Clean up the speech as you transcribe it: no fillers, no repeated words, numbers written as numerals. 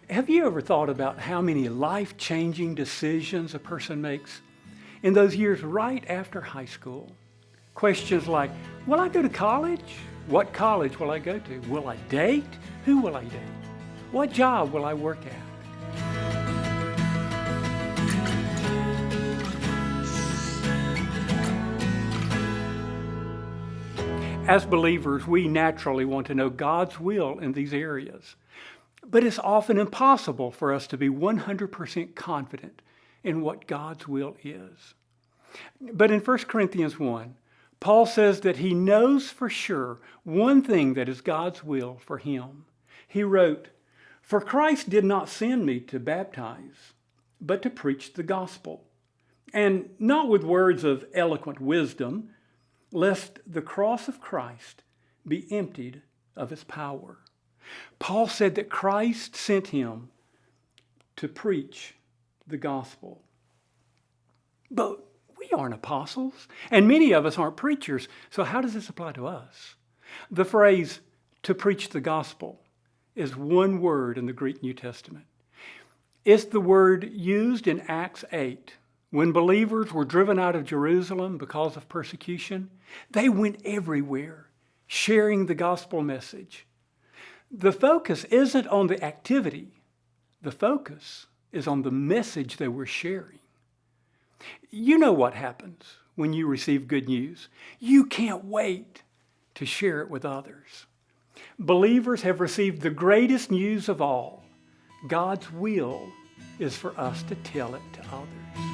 Have you ever thought about how many life-changing decisions a person makes in those years right after high school? Questions like, will I go to college? What college will I go to? Will I date? Who will I date? What job will I work at? As believers, we naturally want to know God's will in these areas. But it's often impossible for us to be 100% confident in what God's will is. But in 1 Corinthians 1, Paul says that he knows for sure one thing that is God's will for him. He wrote, "For Christ did not send me to baptize, but to preach the gospel, and not with words of eloquent wisdom, lest the cross of Christ be emptied of its power." Paul said that Christ sent him to preach the gospel. But we aren't apostles, and many of us aren't preachers, so how does this apply to us? The phrase, to preach the gospel, is one word in the Greek New Testament. It's the word used in Acts 8. When believers were driven out of Jerusalem because of persecution, they went everywhere, sharing the gospel message. The focus isn't on the activity. The focus is on the message they were sharing. You know what happens when you receive good news. You can't wait to share it with others. Believers have received the greatest news of all. God's will is for us to tell it to others.